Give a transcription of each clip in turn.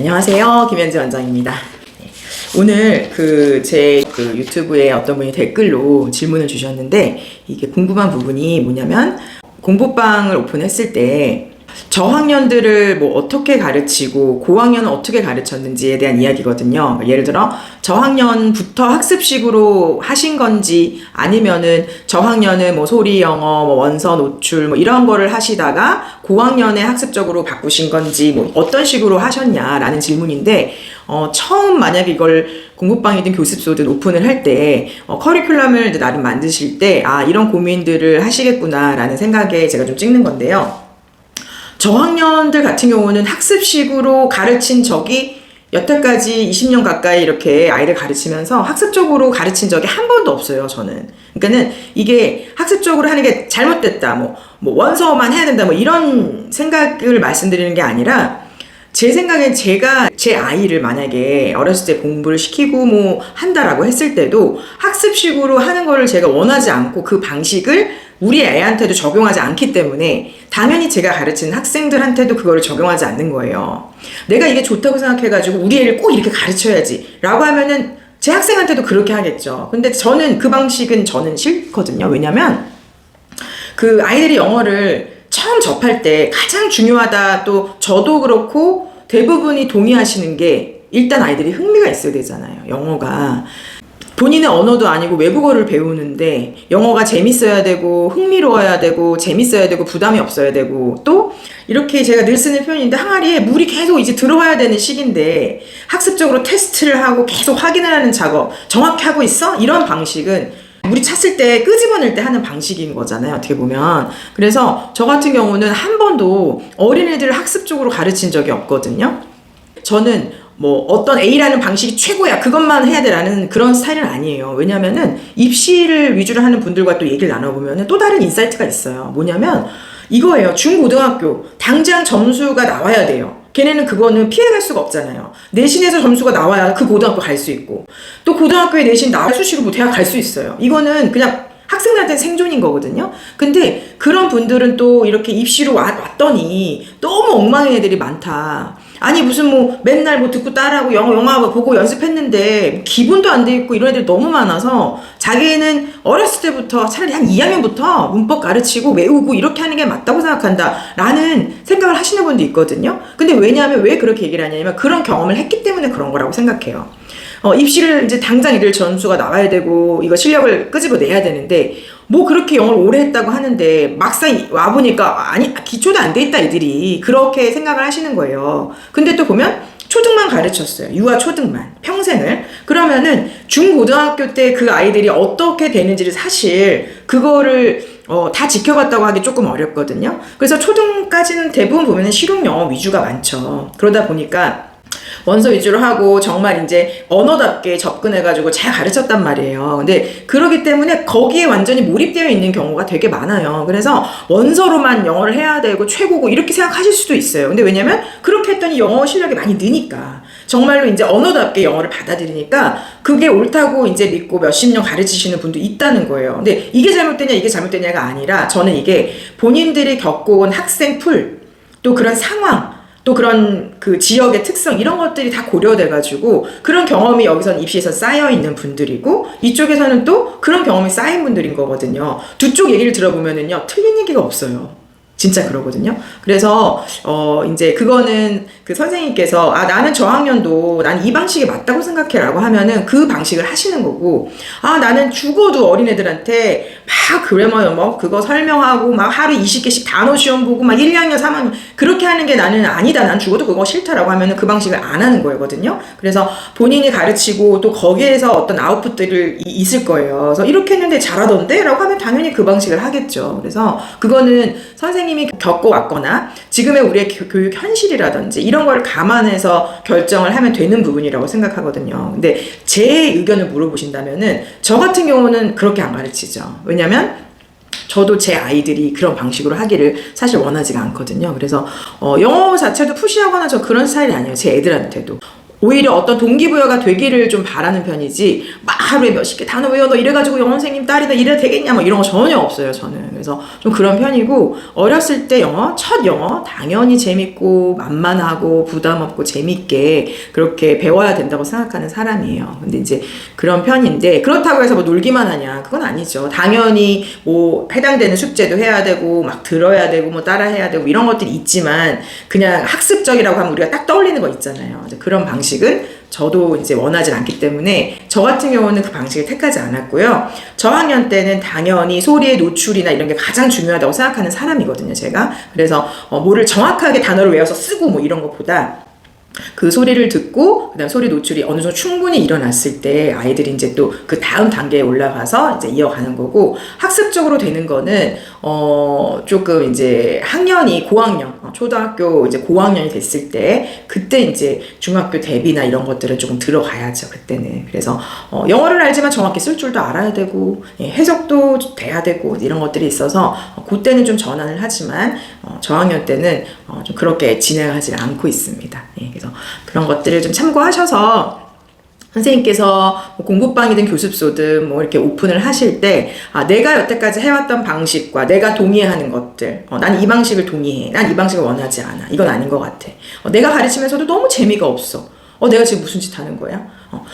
안녕하세요, 김현지 원장입니다. 오늘 제 유튜브에 어떤 분이 댓글로 질문을 주셨는데, 이게 궁금한 부분이 뭐냐면, 공부방을 오픈했을 때 저학년들을 뭐 어떻게 가르치고 고학년은 어떻게 가르쳤는지에 대한 이야기거든요. 예를 들어 저학년부터 학습식으로 하신 건지, 아니면은 저학년은 뭐 소리 영어, 뭐 원서 노출 뭐 이런 거를 하시다가 고학년에 학습적으로 바꾸신 건지, 뭐 어떤 식으로 하셨냐라는 질문인데, 처음 만약에 이걸 공부방이든 교습소든 오픈을 할 때 커리큘럼을 이제 나름 만드실 때 이런 고민들을 하시겠구나라는 생각에 제가 좀 찍는 건데요. 저학년들 같은 경우는 학습식으로 가르친 적이 여태까지 20년 가까이 이렇게 아이를 가르치면서 학습적으로 가르친 적이 한 번도 없어요, 저는. 그러니까는 이게 학습적으로 하는 게 잘못됐다, 뭐 원서만 해야 된다, 뭐 이런 생각을 말씀드리는 게 아니라, 제 생각엔 제가 제 아이를 만약에 어렸을 때 공부를 시키고 뭐 한다라고 했을 때도 학습식으로 하는 거를 제가 원하지 않고 그 방식을 우리 애한테도 적용하지 않기 때문에 당연히 제가 가르치는 학생들한테도 그거를 적용하지 않는 거예요. 내가 이게 좋다고 생각해가지고 우리 애를 꼭 이렇게 가르쳐야지 라고 하면은 제 학생한테도 그렇게 하겠죠. 근데 저는 그 방식은 저는 싫거든요. 왜냐면 그 아이들이 영어를 처음 접할 때 가장 중요하다, 또 저도 그렇고 대부분이 동의하시는 게, 일단 아이들이 흥미가 있어야 되잖아요. 영어가 본인의 언어도 아니고 외국어를 배우는데 영어가 재밌어야 되고 흥미로워야 되고 재밌어야 되고 부담이 없어야 되고, 또 이렇게 제가 늘 쓰는 표현인데, 항아리에 물이 계속 이제 들어와야 되는 시기인데 학습적으로 테스트를 하고 계속 확인을 하는 작업 정확히 하고 있어? 이런 방식은 물이 찼을 때 끄집어낼 때 하는 방식인 거잖아요, 어떻게 보면. 그래서 저 같은 경우는 한 번도 어린애들을 학습적으로 가르친 적이 없거든요. 저는 뭐 어떤 A라는 방식이 최고야, 그것만 해야 돼라는 그런 스타일은 아니에요. 왜냐면은 입시를 위주로 하는 분들과 또 얘기를 나눠보면 또 다른 인사이트가 있어요. 뭐냐면 이거예요. 중고등학교 당장 점수가 나와야 돼요. 걔네는 그거는 피해갈 수가 없잖아요. 내신에서 점수가 나와야 그 고등학교 갈 수 있고, 또 고등학교에 내신 나와 수시로 뭐 대학 갈 수 있어요. 이거는 그냥 학생들한테는 생존인 거거든요. 근데 그런 분들은 또 이렇게 입시로 왔더니 너무 엉망인 애들이 많다. 아니 무슨 뭐 맨날 뭐 듣고 따라하고 영화 보고 연습했는데 기본도 안 돼 있고 이런 애들이 너무 많아서, 자기는 어렸을 때부터 차라리 한 2학년부터 문법 가르치고 외우고 이렇게 하는 게 맞다고 생각한다 라는 생각을 하시는 분도 있거든요. 근데 왜냐하면 왜 그렇게 얘기를 하냐면, 그런 경험을 했기 때문에 그런 거라고 생각해요. 입시를 이제 당장 이들 점수가 나와야 되고 이거 실력을 끄집어내야 되는데, 뭐 그렇게 영어를 오래 했다고 하는데 막상 와보니까 아니 기초도 안 돼 있다 애들이, 그렇게 생각을 하시는 거예요. 근데 또 보면 초등만 가르쳤어요. 유아 초등만 평생을. 그러면은 중고등학교 때 그 아이들이 어떻게 되는지를 사실 그거를 다 지켜봤다고 하기 조금 어렵거든요. 그래서 초등까지는 대부분 보면은 실용 영어 위주가 많죠. 그러다 보니까 원서 위주로 하고 정말 이제 언어답게 접근해가지고 잘 가르쳤단 말이에요. 근데 그러기 때문에 거기에 완전히 몰입되어 있는 경우가 되게 많아요. 그래서 원서로만 영어를 해야 되고 최고고 이렇게 생각하실 수도 있어요. 근데 왜냐면 그렇게 했더니 영어 실력이 많이 느니까, 정말로 이제 언어답게 영어를 받아들이니까 그게 옳다고 이제 믿고 몇십 년 가르치시는 분도 있다는 거예요. 근데 이게 잘못되냐 이게 잘못되냐가 아니라, 저는 이게 본인들이 겪어온 학생 풀, 또 그런 상황, 또 그런 그 지역의 특성, 이런 것들이 다 고려돼가지고 그런 경험이 여기서는 입시에서 쌓여있는 분들이고, 이쪽에서는 또 그런 경험이 쌓인 분들인 거거든요. 두 쪽 얘기를 들어보면은요, 틀린 얘기가 없어요. 진짜 그러거든요. 그래서 이제 그거는 그 선생님께서 나는 저학년도 난 이 방식이 맞다고 생각해 라고 하면은 그 방식을 하시는 거고, 나는 죽어도 어린애들한테 막 그래머 뭐 그거 설명하고 막 하루 20개씩 단어 시험 보고 막 1, 2학년 3학년 그렇게 하는 게 나는 아니다, 난 죽어도 그거 싫다라고 하면은 그 방식을 안 하는 거거든요. 그래서 본인이 가르치고 또 거기에서 어떤 아웃풋들을 있을 거예요. 그래서 이렇게 했는데 잘하던데? 라고 하면 당연히 그 방식을 하겠죠. 그래서 그거는 선생님이 겪어왔거나 지금의 우리의 교육 현실이라든지 이런 걸 감안해서 결정을 하면 되는 부분이라고 생각하거든요. 근데 제 의견을 물어보신다면은 저 같은 경우는 그렇게 안 가르치죠. 왜냐면 저도 제 아이들이 그런 방식으로 하기를 사실 원하지가 않거든요. 그래서 영어 자체도 푸시하거나 저 그런 스타일이 아니에요. 제 애들한테도. 오히려 어떤 동기부여가 되기를 좀 바라는 편이지 막 하루에 몇십 개 단어 외워 너 이래가지고 영어 선생님 딸이다 이래도 되겠냐 뭐 이런 거 전혀 없어요 저는. 그래서 좀 그런 편이고 어렸을 때 첫 영어 당연히 재밌고 만만하고 부담 없고 재밌게 그렇게 배워야 된다고 생각하는 사람이에요. 근데 이제 그런 편인데 그렇다고 해서 뭐 놀기만 하냐 그건 아니죠. 당연히 뭐 해당되는 숙제도 해야 되고 막 들어야 되고 뭐 따라해야 되고 이런 것들이 있지만 그냥 학습적이라고 하면 우리가 딱 떠올리는 거 있잖아요. 그런 방식은 저도 이제 원하지 않기 때문에 저 같은 경우는 그 방식을 택하지 않았고요. 저학년 때는 당연히 소리의 노출이나 이런 게 가장 중요하다고 생각하는 사람이거든요, 제가. 그래서 뭐를 정확하게 단어를 외워서 쓰고 뭐 이런 것보다 그 소리를 듣고 그다음 소리 노출이 어느 정도 충분히 일어났을 때 아이들이 이제 또 그 다음 단계에 올라가서 이제 이어가는 거고 학습적으로 되는 거는 조금 이제 학년이 고학년 초등학교 이제 고학년이 됐을 때 그때 이제 중학교 대비나 이런 것들은 조금 들어가야죠 그때는. 그래서 영어를 알지만 정확히 쓸 줄도 알아야 되고 해석도 돼야 되고 이런 것들이 있어서 그때는 좀 전환을 하지만 저학년 때는 좀 그렇게 진행하지 않고 있습니다. 그래서 그런 것들을 좀 참고하셔서 선생님께서 뭐 공부방이든 교습소든 뭐 이렇게 오픈을 하실 때 내가 여태까지 해왔던 방식과 내가 동의하는 것들 난 이 방식을 동의해 난 이 방식을 원하지 않아 이건 아닌 것 같아 내가 가르치면서도 너무 재미가 없어 내가 지금 무슨 짓 하는 거야?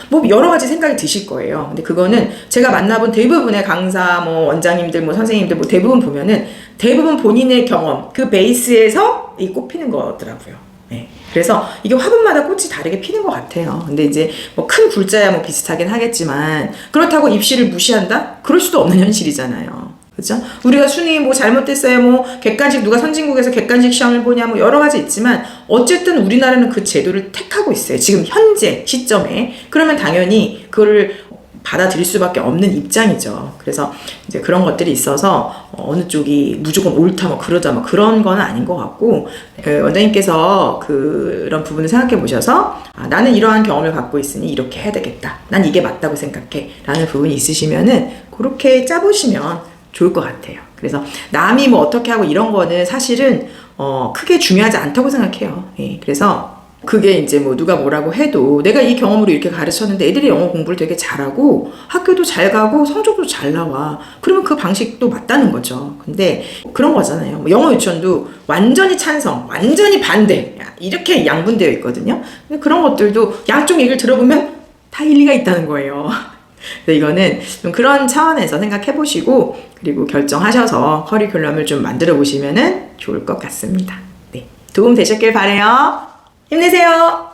뭐 여러 가지 생각이 드실 거예요. 근데 그거는 제가 만나본 대부분의 강사, 뭐 원장님들, 뭐 선생님들, 뭐 대부분 보면은 대부분 본인의 경험, 그 베이스에서 이 꽃피는 거더라고요. 네. 그래서 이게 화분마다 꽃이 다르게 피는 것 같아요. 근데 이제 뭐 큰 굴자야 뭐 비슷하긴 하겠지만 그렇다고 입시를 무시한다? 그럴 수도 없는 현실이잖아요. 그죠? 우리가 순위 뭐 잘못됐어요. 뭐 객관식 누가 선진국에서 객관식 시험을 보냐 뭐 여러 가지 있지만 어쨌든 우리나라는 그 제도를 택하고 있어요. 지금 현재 시점에. 그러면 당연히 그거를 받아들일 수밖에 없는 입장이죠. 그래서 이제 그런 것들이 있어서 어느 쪽이 무조건 옳다 뭐 그러자 뭐 그런 건 아닌 것 같고 원장님께서 그런 부분을 생각해 보셔서 나는 이러한 경험을 갖고 있으니 이렇게 해야 되겠다. 난 이게 맞다고 생각해. 라는 부분이 있으시면은 그렇게 짜보시면 좋을 것 같아요. 그래서 남이 뭐 어떻게 하고 이런 거는 사실은 크게 중요하지 않다고 생각해요. 그래서 그게 이제 뭐 누가 뭐라고 해도 내가 이 경험으로 이렇게 가르쳤는데 애들이 영어 공부를 되게 잘하고 학교도 잘 가고 성적도 잘 나와. 그러면 그 방식도 맞다는 거죠. 근데 그런 거잖아요. 뭐 영어 유치원도 완전히 찬성, 완전히 반대 이렇게 양분되어 있거든요. 근데 그런 것들도 양쪽 얘기를 들어보면 다 일리가 있다는 거예요. 그래서 이거는 좀 그런 차원에서 생각해 보시고 그리고 결정하셔서 커리큘럼을 좀 만들어 보시면은 좋을 것 같습니다. 네, 도움 되셨길 바라요. 힘내세요.